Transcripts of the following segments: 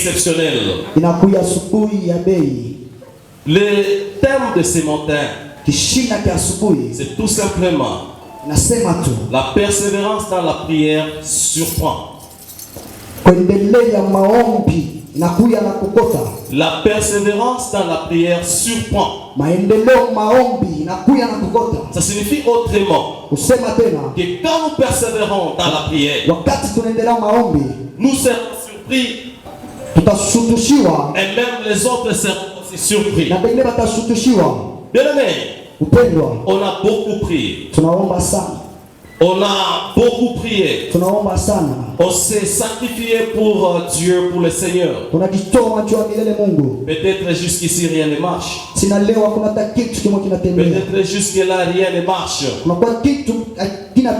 exceptionnel. Inakuya asubuhi ya bei. Le thème de ce matin, Kishina kia asubuhi c'est tout simplement nasema tu la persévérance dans la prière surprend. kuendelea maombi inakuya na kukota. La persévérance dans la prière surprend. Maendeleo maombi inakuya na kukota. Ça signifie autrement Usema tena que quand nous persévérons dans la prière, wakati tunaendelea maombi nous serons surpris tutashutushiwa et même les autres seront aussi surpris. na wengine watashutushiwa. Bien-aimés, Upendwa, on a beaucoup prié. tunaomba sana. On a beaucoup prié. Tunaomba sana. On s'est sacrifié pour Dieu, pour le Seigneur. Tunajitoa juu ya milele Mungu. Peut-être jusqu'ici rien ne marche. Sina leo hakuna hata kitu kimoja kinatembea. Peut-être jusque-là rien ne marche. Unakuwa kitu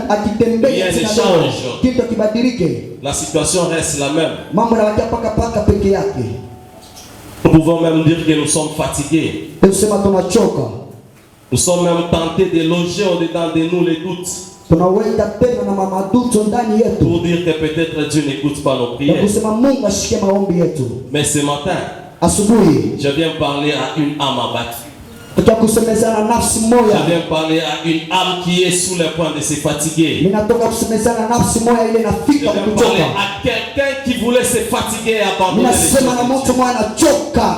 akitembea Rien ne sina leo. change. Kitu kibadilike. La situation reste la même. Mambo yanawakia paka peke yake. Nous pouvons même dire que nous sommes fatigués. Tunasema tunachoka. Nous sommes même tentés de loger au-dedans de nous les doutes. Tunaweka tena na mamaduto ndani yetu. Pour dire que peut-être Dieu n'écoute pas nos prières. Kusema Mungu ashike maombi yetu. Mais ce matin, asubuhi je viens parler à une âme abattue. Tutakusemezana nafsi moja. Je viens parler à une âme qui est sous le point de se fatiguer. Ninatoka kusemezana nafsi moja ile Je inafika viens kuchoka. parler à quelqu'un qui voulait se fatiguer et abandonner les choses Ninasema na de mtu Dieu. mmoja anachoka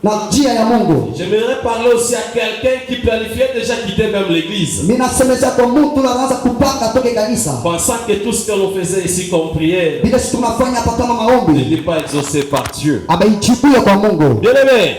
na njia ya Mungu. J'aimerais parler aussi à quelqu'un qui planifiait déjà quitter même l'église. Ninasemeza kwa mtu anaanza kupanga toke kanisa. Pensant que tout ce que l'on faisait ici comme prière Bila sisi tunafanya hapa kama maombi. n'était pas exaucé par Dieu. Ameijibuya kwa Mungu. Bien-aimé,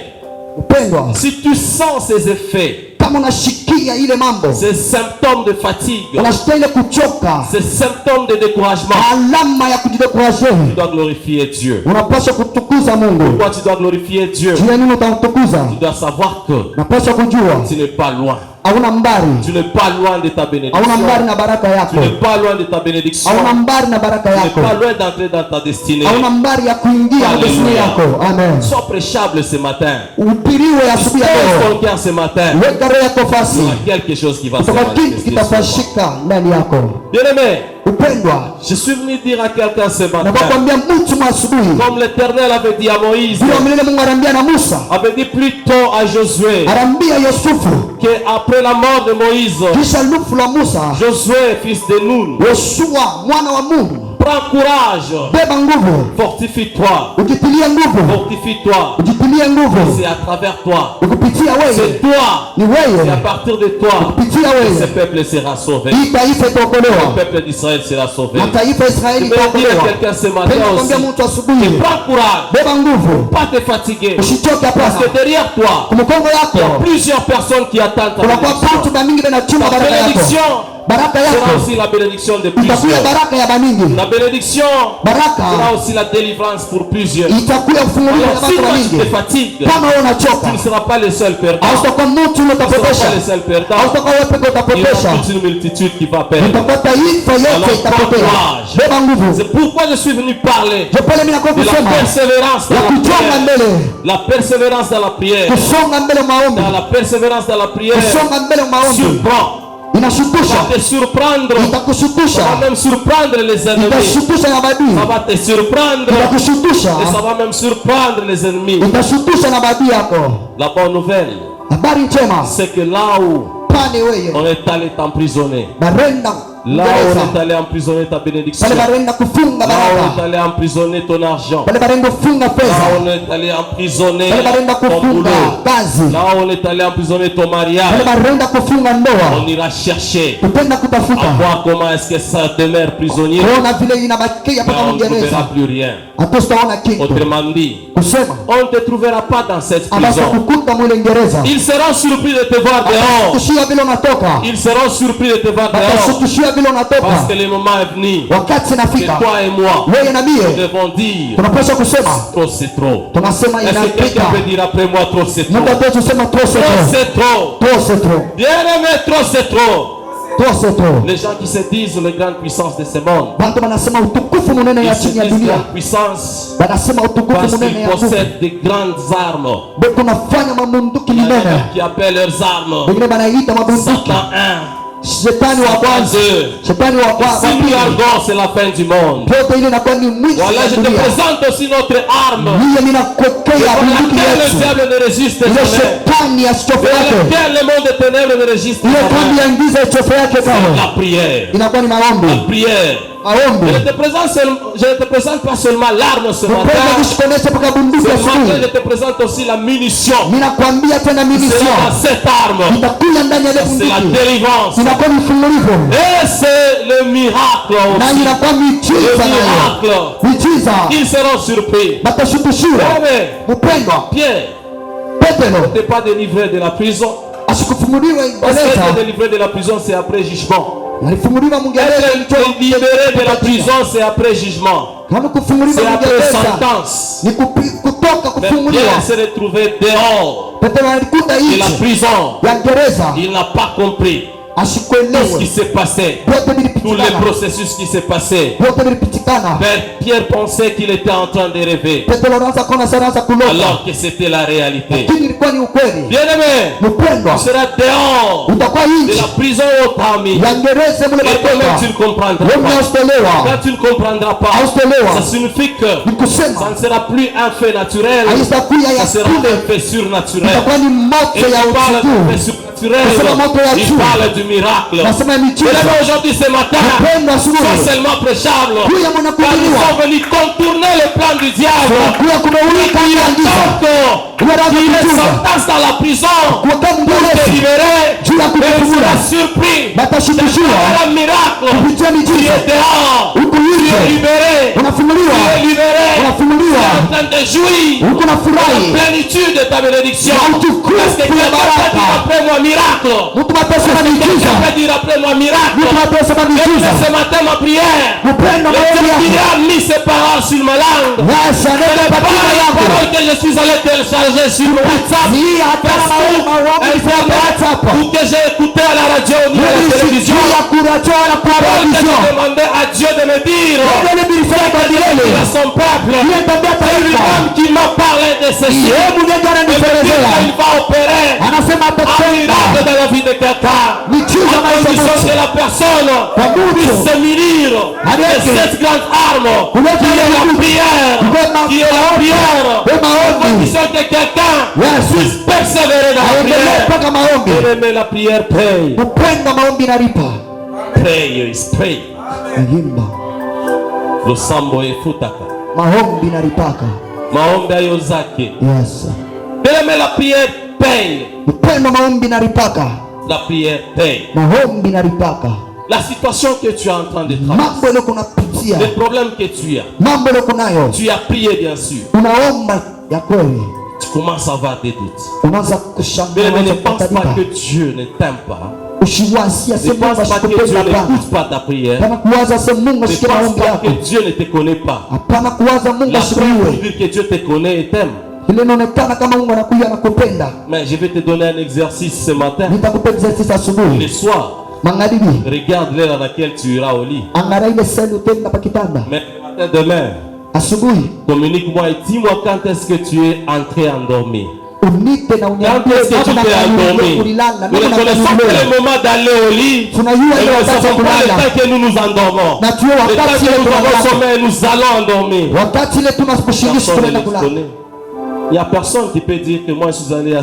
Upendwa, si tu sens ces effets, kama unashikia ile mambo, ces symptômes de fatigue, unashikia ile kuchoka, ces symptômes de découragement, alama ya kujidekuraje, tu dois glorifier Dieu. unapaswa kutukuza Mungu. Pourquoi tu dois glorifier Dieu? Jua nini utamtukuza? Tu dois savoir que Unapaswa kujua tu n'es pas loin. hauna mbari, Tu n'es pas loin de ta bénédiction. hauna mbari na baraka Tu yako, n'es pas loin de ta bénédiction. hauna mbari na baraka Tu n'es yako, pas loin d'entrer dans ta destinée. hauna mbari ya kuingia Alléluia. destiny yako. Amen. Sois prêchable ce matin. Upiriwe asubuhi ya Pose leo, ton cœur ce matin. weka roho yako fasi, Il y a quelque chose qui va se kutoka kitu manifester sur toi. kitafashika ndani yako. Bien-aimé, Upendwa, je suis venu dire à quelqu'un ce na matin, kukwambia mtu asubuhi, comme l'Éternel avait dit à Moïse, vile milele Mungu arambia na Musa, avait dit plus tôt à Josué, arambia Yusufu, qu'après la mort de Moïse, kisha lufu la Musa, Josué, fils de Nun, Yoshua mwana wa Mungu, prends courage, beba nguvu, fortifie-toi, ujitilie nguvu, fortifie-toi. ujitilie nguvu, C'est à travers toi, ukupitia c'est wewe, toi, ni c'est à wewe, partir de toi kupitia que ce wewe peuple sera sauvé. hii taifa Le itaokolewa, peuple d'Israël sera sauvé. na taifa Israeli Je vais dire à itaokolewa. quelqu'un ce matin Penda aussi, kwambia mtu asubuhi, prends courage, beba nguvu, pas te fatiguer, usichoke parce hapana. que derrière toi, Kumkongo il y a yako plusieurs personnes qui attendent ta kunakuwa bénédiction. batu bamingi benachuma Ta baraka yako, bénédiction baraka sera yako aussi la bénédiction de itakuya plusieurs. baraka ya bamingi, La bénédiction baraka sera aussi la délivrance pour plusieurs. itakuya ufungulivu ya Alors si watu toi tu te bamingi. fatigues, Kama wewe tu unachoka, ne seras pas le seul perdant. hautakuwa mtu ule Tu ne seras utapotesha, pas le seul perdant. hautakuwa wewe peke Il y aura utapotesha, toute une multitude qui va perdre. utakuwa taifa yote Alors, itapotea. courage. Beba nguvu. C'est pourquoi je suis venu parler Je pale mimi nakuwa de la kusema persévérance ya dans la kuchonga prière. mbele, La persévérance dans la prière. kusonga mbele maombi, Dans la persévérance dans la prière. kusonga mbele maombi Surprend. Ça inashutusha, va te surprendre. Ça va itakushutusha, même surprendre les ennemis. itashutusha na badui, Ça va te surprendre. itakushutusha, Et ça va même surprendre les ennemis. itashutusha na badui yako. La bonne nouvelle, Habari njema, c'est que là où pale wewe on est allé t'emprisonner, barenda là où Uingereza, on est allé emprisonner ta bénédiction, pale là barenda kufunga où on baraka, est allé emprisonner ton argent, pale barenda kufunga là où pesa, on est allé emprisonner pale barenda ton kufunga boulot, kazi, là où on est allé emprisonner ton pale mariage, barenda kufunga ndoa, on ira chercher tupenda à kutafuta voir comment est-ce que ça demeure prisonnier, kuona vile inabakia mais paka on ne trouvera Uingereza, plus rien. hatutaona kitu. Autrement dit, Kusema on ne te trouvera pas dans cette abasa prison. kukuta mwile Uingereza, Ils seront surpris de te voir dehors. atashutushia vile unatoka, Ils seront surpris de te voir dehors. atashutushia vile Parce unatoka. que le moment est venu Wakati que nafika, toi et moi, wewe na nous mie devons dire tunapaswa kusema, trop c'est trop. tunasema Est-ce que quelqu'un inafika. peut dire après moi trop c'est trop? Mungu atoe tusema trop c'est Trop trop, c'est trop. trop c'est trop, Bien aimé, trop c'est trop. trop c'est trop. Les gens qui se disent les grandes puissances de ce monde, Bantu wanasema utukufu munene ils ya se chini ya disent dunia, grande puissance wanasema utukufu parce munene qu'ils ya nguvu, possèdent de grandes armes. ndio tunafanya mabunduki Il y en a minene, qui appellent leurs armes wengine banaita mabunduki Satan 1, Shetani wa kwanza, shetani wa Si nous pili, largons, c'est la fin du monde. yote ile inakuwa ni mwisho Voilà, wa je te dunia. présente aussi notre arme. Niye ninakwekea Pour bunduki laquelle le yetu, diable ne résiste ile jamais. shetani asichofe Pour yake, laquelle le monde des ténèbres ne résiste ile kambi jamais. ya giza ichofe yake La kama prière. inakuwa ni La maombi, prière. maombi. Je ne te présente pas seulement l'arme ce Mpenda matin. kushikonesha mpaka bunduki Ce matin, je asubuhi. te présente aussi la munition. Ninakwambia tena C'est munition dans cette arme. itakuja ndani ya ile C'est la bunduki, délivrance. inakuwa ni mfululizo Et c'est le miracle na aussi. inakuwa Le miujiza nayo, miracle. miujiza Ils seront surpris. batashutushiwa. Amen. Mpendwa Pierre Petero n'était pas délivré de la prison. asikufunguliwa Parce qu'être gereza, délivré de la prison, c'est après jugement. alifunguliwa Mwingereza, Être libéré de la prison, c'est après jugement. kama kufunguliwa C'est après Mwingereza sentence. ni kutoka Mais kufunguliwa. Pierre s'est retrouvé dehors Petero alikuta de la nje prison. ya gereza, Il n'a pas compris tout ce qui asikuelewe s'est passé, vyote tous les vilipitikana, processus qui s'est passé. vyote vilipitikana. Pierre pensait qu'il était en train de rêver, Petero anaanza kuona sanaanza kulota, alors que c'était la réalité. lakini ilikuwa ni ukweli. Bien-aimé, Mpendwa, tu seras dehors utakuwa de nje la prison où t'as mis. ya gereza mule Et toi-même, tu mateka, ne comprendras wewe pas. hautolewa, Quand tu ne comprendras pas, hautolewa, ça signifie que ni ça kusema ne sera plus un fait naturel, haisakuya ya ça sera kule, un fait surnaturel. itakuwa ni Et moto il ya parle usiku, de fait surnaturel, Nasema il parle du miracle. nasema Et miujiza. là, aujourd'hui, ce matin, Mpendwa, sont asubuhi seulement prêchables. huyu Car ils mwanakuhubiriwa sont venus contourner le plan du diable. kuwa kumeulia Il kama giza, attend wanaanza qu'il est kuchunga sentence dans la prison kuweka pour mgereza te libérer. juu ya Mais il kukufungula, sera surpris. batashutushiwa C'est un miracle. kupitia Tu miujiza. es dehors. Huku Tu es nje libéré. unafunguliwa, Tu es libéré. Tu unafunguliwa, es en train de jouir huku la nafurahi plénitude de ta bénédiction. na utukufu Parce que ya quelqu'un baraka. peut dire après moi miracle. Mtu matesema miujiza, Quelqu'un peut dire après moi miracle. mtu matesema Et miujiza. ce matin ma prière. Mpendwa, Le maombi Dieu qui yako a mis ses paroles sur ma langue. Yesu Ce n'est anaweza pas patia les yangu paroles que je suis allé télécharger sur mon WhatsApp. hii, hapana maombi kwa WhatsApp, Ou que j'ai écouté à la radio ou à la mimi télévision. sijui ya kurachoa na kwa Parole que television. j'ai demandé à Dieu de me dire. Ndio nilifanya kwa À dilele son peuple. ile tabia C'est taifa, lui-même qui m'a parlé de ceci. hebu ndio Et me dit ananielezea, qu'il va opérer anasema un atatenda miracle dans la vie de quelqu'un. miujiza À maisha condition que yetu la personne kwa puisse mtu se munir de Avec cette grande arme Avec qui est la Dieu. prière. Qui est la prière. Kwa À maombi condition que quelqu'un Yes. puisse persévérer dans la aendelee prière. mpaka maombi. Bien-aimé, la prière paye. Upendo maombi nalipa. Praise, pray. Naimba Lusambo efutaka. maombi nalipaka. Maombi hayo zake. Yes, Bien-aimé, la prière paye. upendo maombi nalipaka, La prière paye. maombi nalipaka. La situation que tu es en train de traverser, Mambo ile kunapitia, le problème que tu as, mambo ile kunayo, tu as prié bien sûr. unaomba ya kweli, Tu commences à avoir des doutes. unaanza Mais kushangaa, ne unaanza pense pas kukatalipa, que Dieu ne t'aime pas. usiwasia Ne sema pense pas que Dieu ashikupenda. Hapana, n'écoute pas ta prière. hapana kuwaza sema Mungu Ne asikie pense maombi pas yako, que Dieu ne te connaît pas. hapana kuwaza Mungu La preuve pour asikiwe. dire que Dieu te connaît et t'aime. Ile inaonekana kama Mungu anakuja anakupenda. Mais je vais te donner un exercice ce matin. Nitakupa exercise Le asubuhi, soir, magharibi, regarde l'heure à laquelle tu iras au lit. angalia ile seli utenda pa kitanda. Mais le matin demain, Asubuhi communique-moi et dis-moi quand est-ce que tu es entré endormi. unipe na Quand uniambie est-ce que tu kama t'es endormi? ulilala, Nous ne mimi connaissons pas le moment d'aller au lit. tunajua Et ile nous ne wakati wa savons pas le kulala, temps que nous nous endormons. na tuwe Le temps wakati que ile nous avons tunalala, sommeil, nous allons endormir. wakati ile tunakushindishi Personne ne tunaenda le kulala. connaît. Il n'y a personne qui peut dire que moi je suis allé à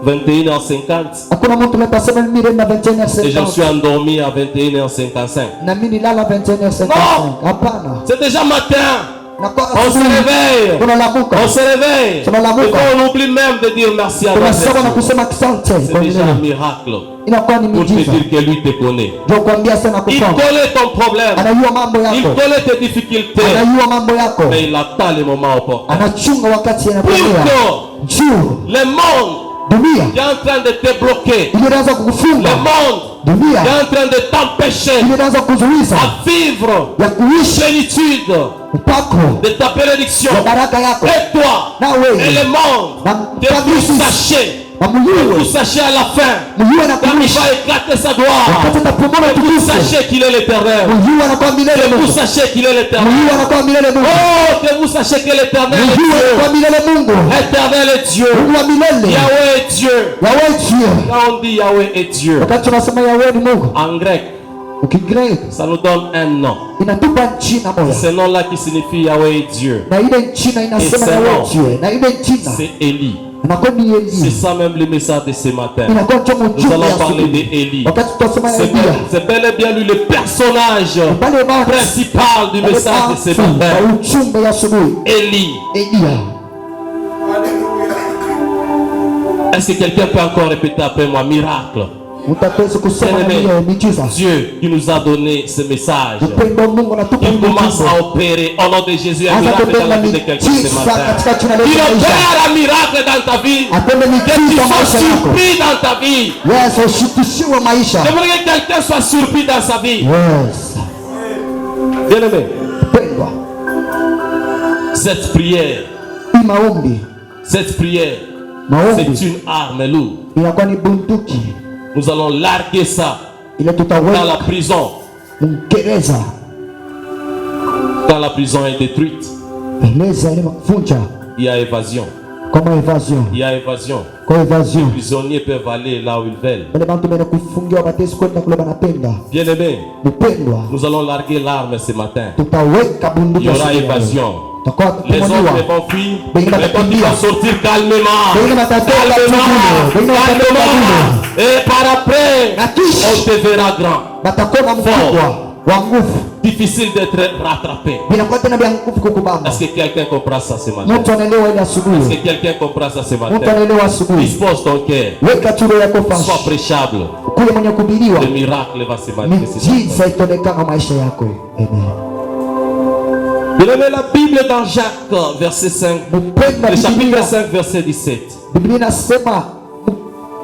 21h50 Hakuna mtu anasema mimi nenda et je me suis 21h50 endormi à 21h55. na mimi nilala 21h55. Hapana, C'est déjà matin. na kwa On se réveille. tunalamuka, On se réveille. Tunalamuka. Et quand on oublie même de dire merci à tunasema na Dieu. kusema asante C'est kwa déjà un nini, miracle inakuwa ni pour te miujiza. dire que lui te connaît. Ndio kuambia sana Il kufa, connaît ton problème. anajua mambo Il yako, connaît tes difficultés. anajua mambo yako, Mais il attend le moment opportun. anachunga wakati Pour anapotea. que Juu le monde dunia qui est en train de te bloquer, ile inaanza le kukufunga, monde dunia qui est en train de t'empêcher ile inaanza kuzuiza à vivre ya kuishi plénitude upako de ta bénédiction. ya baraka yako, Et toi na et wewe le monde na te puissent sachez na Que mjue, vous sachiez à la fin, mjue na quand il kuishi, va éclater sa gloire, wakati atapumua que vous utukufu, sachiez qu'il est l'éternel. mjue anakuwa milele Que vous Mungu, sachiez qu'il est l'éternel. mjue anakuwa milele Mungu, Oh, que vous sachiez que l'éternel est mjue anakuwa Dieu. milele Mungu, L'éternel est Dieu. Mungu wa milele, Yahweh est Dieu. Yahweh Dieu. Quand on dit Yahweh est Dieu, Wakati tunasema Yahweh ni Mungu, en grec, Ukigreki ça nous donne un nom. inatupa jina moja, Ce nom-là qui signifie Yahweh est Dieu, na ile jina inasema Et Yahweh c'est Dieu, na ile jina c'est Élie. anakuwa ni C'est Elia, ça même le message de ce matin. inakuwa ndio Nous mjumbe allons ya parler asubuhi. d'Élie. Wakati tutasema Elia, C'est bel et bien lui le personnage pale basi principal du message de ce wa matin. ujumbe ya asubuhi, Élie. Elia. Est-ce que quelqu'un peut encore répéter après moi? Miracle. Mtapezi kusema na Bien-aimé, hiyo miujiza. Dieu qui nous a donné ce message, Upendo Mungu anatupa qui commence miujiza. à opérer au nom de Jésus un Anza miracle dans la kutenda vie de quelqu'un ce miujiza matin. katika jina la Il Yesu. opère un miracle dans ta vie. Atende Que tu miujiza sois maisha yako. surpris dans ta vie. Yes, ushitishiwe maisha. J'aimerais que quelqu'un soit surpris dans sa vie. Yes. Bien-aimé, Pendwa. cette prière, Hii maombi, c'est maombi une arme lourde. inakuwa ni bunduki Nous allons larguer ça ile dans la tutaweka prison. mgereza. Quand la prison est détruite, Gereza ile mavunja il y a évasion. kama evasion. Il y a évasion. Kwa evasion. Les prisonniers peuvent aller là où ils veulent. Wale bantu bana kufungiwa batesi kwenda kule banapenda. Bien-aimé, Mpendwa, nous allons larguer l'arme ce matin. tutaweka Il bunduki y aura asubuhi ya leo. évasion. Tutakuwa Les autres tumemuliwa. vont fuir, Wengine les autres watakimbia. vont sortir calmement. Wengine watatoka Calmement, tumboni. Wengine watatoka calmement. tumboni. Et par après, Na kisha on te verra grand. batakuwa mkubwa wa nguvu. Difficile d'être rattrapé. Vinakuwa tena vya nguvu kukubamba. Est-ce que quelqu'un comprend ça ce matin? Mtu anaelewa ile Est-ce asubuhi. que quelqu'un comprend ça ce Mtu matin? anaelewa asubuhi. Dispose ton cœur. Weka chuo yako Sois fashi. prêchable. Kule mwenye kubiliwa. Le miracle va se manifester. ce matin. Miujiza itaonekana maisha yako. Amen. Bien-aimé, la Bible dans Jacques, verset 5, Mpendwa, le chapitre Biblia 5, verset 17. Biblia inasema,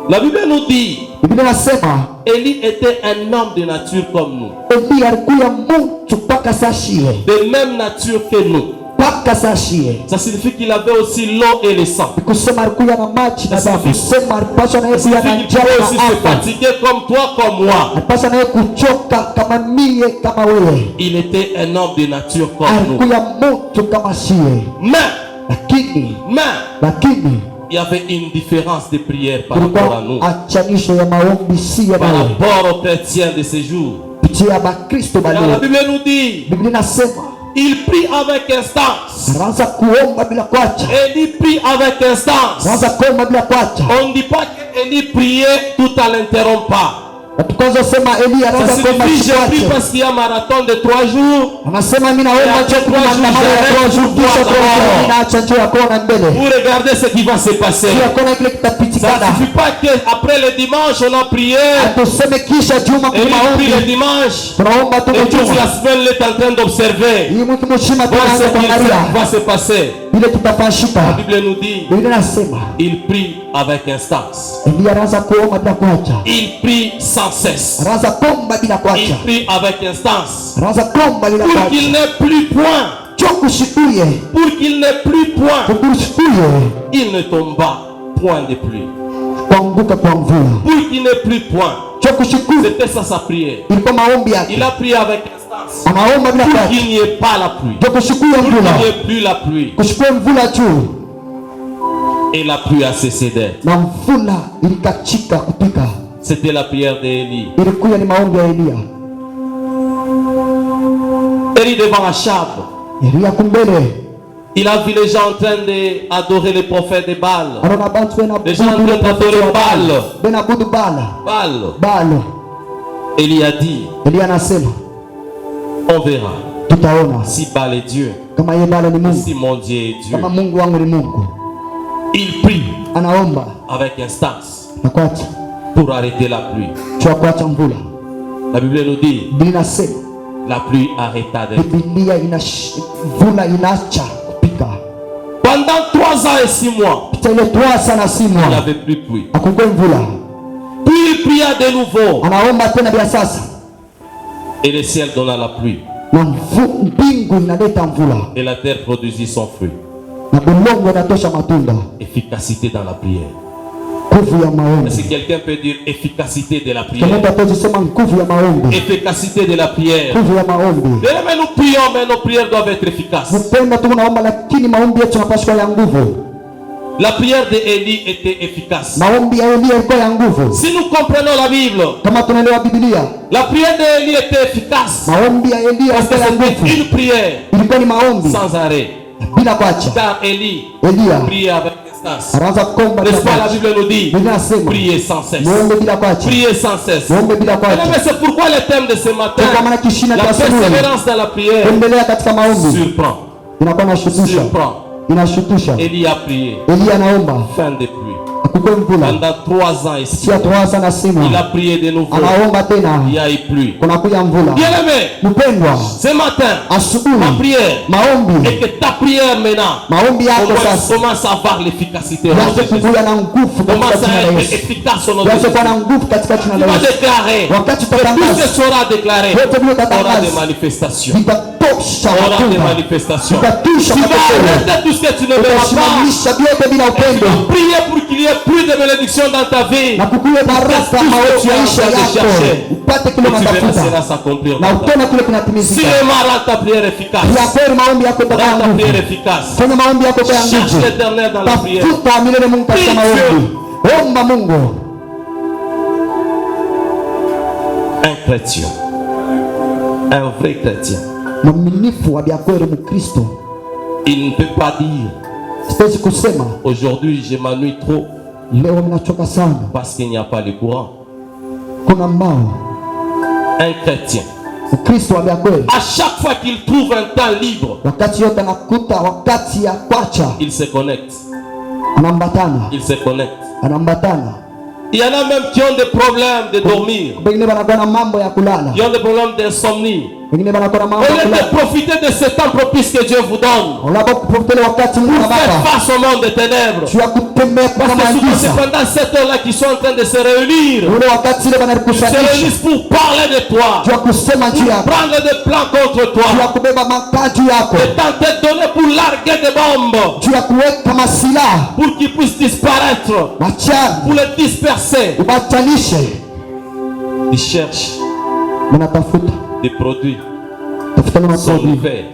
La Bible nous dit, Biblia inasema Élie était un homme de nature comme nous, Elia alikuwa mtu mpaka sashie. de même nature que nous. Mpaka sashie. Ça signifie qu'il avait aussi l'eau et le sang. Kusema alikuwa na maji na Sasa damu. Sema alipaswa naye Ça kuwa na signifie qu'il njaa pouvait aussi na se afya. fatiguer comme toi, comme moi. Alipaswa naye kuchoka kama mie kama wewe. Il était un homme de nature comme nous. Alikuwa mtu kama shie. Mais Lakini il y avait une différence de prière par rapport à nous. kulikuwa achanisho ya maombi si ya Par nawe. rapport aux chrétiens de ces jours. Pitia Bakristo Car la balio. Bible nous dit, Biblia inasema il prie avec instance. anaanza kuomba bila kuacha. Élie prie avec instance. Anaanza kuomba bila kuacha. On ne dit pas que Élie priait tout en l'interrompant. Na tukaanza sema Elia Ça anaanza kuomba signifie j'ai pris kuacha. parce qu'il y a un marathon de 3 jours. Anasema mimi naomba Et njoo après kuna 3 jours, maandamano ya j'arrête 3 jours pour kisha voir 3 jours d'abord. ninaacha njoo akuona mbele. Vous regardez ce qui va se passer. Sio kuona kile Ça kitapitikana. ne suffit pas qu'après le dimanche on a prié. Atuseme kisha juma Et kuna il prie le maombi. dimanche. Tunaomba tu Et toute juma. la semaine il est en train d'observer. Hii mtu mshima Voir ce tunaanza qui kuangalia. va se passer. Ile La tutapashika. Bible nous dit, Biblia inasema il prie avec instance. Elia anaanza kuomba bila kuacha. Il prie sans cesse. Anaanza kuomba bila Il kuacha. prie avec instance. Anaanza kuomba bila Pour qu'il kuacha. n'ait plus point. Njoo kushikuye. Pour qu'il n'ait plus point. Kukushikuye. Il ne tombe pas point de pluie. Kuanguka kwa mvula. Pour qu'il n'ait plus point. Njoo kushikuye. C'était ça sa prière. Ilikuwa maombi yake. Il a prié avec instance. Anaomba bila Pour kuacha. qu'il n'y ait pas la pluie. Njoo kushikuye Pour qu'il mvula. n'y ait plus la pluie. Kushikuye mvula juu. Et la pluie a cessé d'être. Na mvula ilikachika kupika. C'était la prière d'Élie. Ilikuwa ni maombi ya Elia. Élie devant Achab. Elia kumbele. Il a vu les gens en train d'adorer les prophètes de Baal. Anaona bantu bena Les gens en train d'adorer Baal. Bena budu Bala. Baal. Balo. Élie a dit, Elia anasema on verra tutaona si Baal est Dieu, kama yeye Bala ni Mungu, si mon Dieu est Dieu. kama Mungu wangu ni Mungu. Il prie Anaomba avec instance na kuacha pour arrêter la pluie. kwa kuacha mvula. La Bible nous dit, Biblia inasema la pluie arrêta d'être. Biblia mvula inaacha kupika. Pendant 3 ans et 6 mois, Pita ile 3 sana il n'y simu. avait plus de pluie. Akungwe mvula. Puis il pria de nouveau Anaomba tena bila sasa. et le ciel donna la pluie Na mbingu inaleta mvula. et la terre produisit son fruit. Na bulongo inatosha matunda. Efficacité dans la prière. nguvu ya maombi. Est-ce que quelqu'un peut dire efficacité de la Kama prière? tutasema nguvu ya maombi, Efficacité de la prière. nguvu ya maombi. Mais nous prions, mais nos prières doivent être efficaces. Mpenda tunaomba, lakini maombi yetu yanapaswa ya nguvu. La prière d'Élie était efficace. Maombi ya Elia ilikuwa ya nguvu. Si nous comprenons la Bible, Kama tunaelewa Biblia, la prière d'Élie était efficace. maombi ya Elia Parce que ilikuwa ya nguvu. c'était une prière Ilikuwa ni maombi sans arrêt. bila kuacha. Car Élie Elia priait avec instance. anaanza kuomba bila N'est-ce pas, la kuacha. Bible nous dit, Biblia inasema priez sans cesse. muombe bila kuacha. Priez sans cesse. Muombe bila Mais kuacha. c'est pourquoi le thème de ce matin, Kwa maana kishina la cha asubuhi, persévérance dans la prière, kuendelea katika maombi surprend. inakuwa inashutusha. Surprend. Inashutusha. Élie a prié. Elia anaomba Fin de pluie. akukwe mvula. Pendant 3 ans ici, Sia tuanza na il a sima. prié de nouveau. Anaomba tena. Il y a eu pluie. Kunakuja mvula. Bien aimé, Mpendwa, ce matin, ma asubuhi prière maombi, est que ta prière maintenant maombi yako sasa commence à avoir l'efficacité. yaanze kukuja na nguvu katika Commence jina à la être Yesu. efficace au nom de Yaanze Jésus. kuwa na nguvu katika jina Tu la vas Yesu. déclarer. Wakati Tout ce tutatangaza que sera déclaré yote vile aura des tutatangaza manifestations. vitatosha Aura des matunda, manifestations. vitatosha Tu vas matokeo. arrêter tout ce que tu ne verras pas. Utasimamisha vyote bila Tu upendo vas prier pour qu'il y ait plus de bénédictions dans ta vie. na kukuwe baraka maisha yako, upate kile Et tu verras cela unatafuta s'accomplir na dans ta vie. utaona kile kinatimizika. Seulement rends ta prière efficace. Ya kweli maombi yako Rends itakuwa ta prière nguvu. efficace. Fanya maombi yako kwa Cherche nguvu. l'éternel dans la prière. Tafuta milele Mungu katika Prie maombi. Omba Mungu. Un chrétien, un vrai chrétien, Mwaminifu wa kweli Mkristo. il ne peut pas dire Siwezi kusema aujourd'hui je m'ennuie trop leo ninachoka sana, parce qu'il n'y a pas le courant. kuna mbao. Un chrétien, Mkristo wa kweli à chaque fois qu'il trouve un temps libre, wakati yote anakuta wakati ya kwacha il se connecte. anambatana, Il se connecte. anambatana. Il y en a même qui ont des problèmes de dormir. Wengine wanakuwa na mambo ya kulala, Qui ont des problèmes d'insomnie. wengine wanakuwa na mambo Au ya lieu de kulala. profiter de ce temps propice que Dieu vous donne, Unapopotele wakati Mungu pour faire anabapa face au monde des ténèbres. juu ya kutembea Parce kama que souvent c'est giza, pendant cette heure-là qu'ils sont en train de se réunir. ule wakati ile Ils se wanakusanyisha réunissent pour parler de toi, juu ya kusema juu yako, prendre des plans contre juu ya toi, kubeba makaa juu yako, de tenter de donner pour larguer des bombes, juu ya kuweka masilaha pour qu'ils puissent disparaître, machani pour les disperser. ubatanishe. Ils cherchent Mnatafuta des produits tafuta maproduit, somnifères.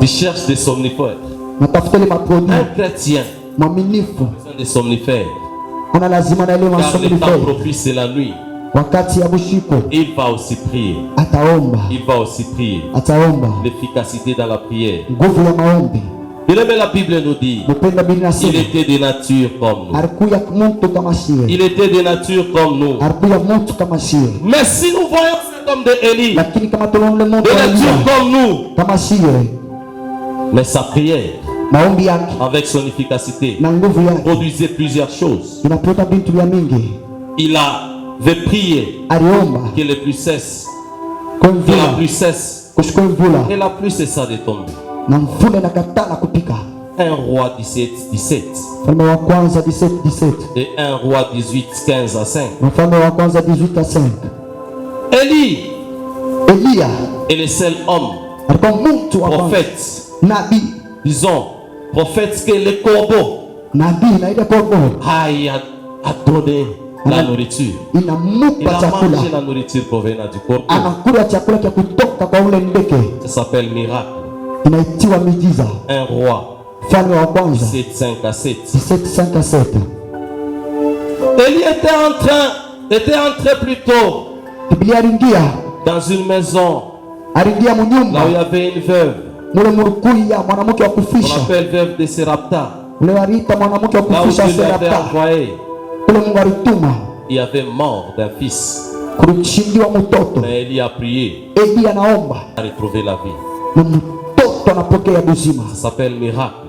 Ils cherchent des somnifères. natafuta maproduit. Un chrétien Mwaminifu a besoin des somnifères. ana lazima na ile Car le masomo temps propice c'est la nuit. wakati ya bushiko Il va aussi prier. ataomba, Il va aussi prier. ataomba. L'efficacité dans la prière. Nguvu ya maombi. Bien aimé, la Bible nous dit, Mpenda Biblia il inasema était de nature comme nous. alikuya mtu kama sie, Il était de nature comme nous. alikuya mtu kama sie, Mais si nous voyons cet homme de Élie, lakini kama tunaona de mtu nature comme nous, kama sie, mais sa prière, maombi yake avec son efficacité, na nguvu yake produisait plusieurs choses. inapata vitu vya mingi. Il avait prié Aliomba que les pluies cessent, kwa que la mvula, pluie cesse, kushukua mvula et la pluie cessa de tomber. na mvula inakataa kupika. 1 roi 17, 17 Mfalme wa kwanza 17:17 et 1 roi 18, 15 à 5. Mfalme wa kwanza 18:5. Élie Elia est le seul homme, alikuwa mtu wa kwanza, prophète, nabii, disons, prophète que le corbeau nabii na ile korbo aille à donner la nourriture. Il inamupa a chakula, mangé la nourriture provenant du corbeau. anakula chakula cha kutoka kwa ule ndege, Ça s'appelle miracle. inaitiwa miujiza. 1 roi Mfalme wa kwanza 17, 5 à 7. 17:5-7. Élie était entré plus tôt Biblia aliingia dans une maison aliingia là où il y munyumba avait une veuve. mule murukuli mwanamke wa On kufisha, appelle veuve de Serapta. ule waliita mwanamke wa Là où kufisha Dieu l'avait Serapta, envoyé, ule Mungu alituma il y avait mort d'un fils. kulichindiwa mtoto. Mais Élie a prié, Eli anaomba a retrouvé la vie. na mtoto anapokea uzima. Ça s'appelle miracle.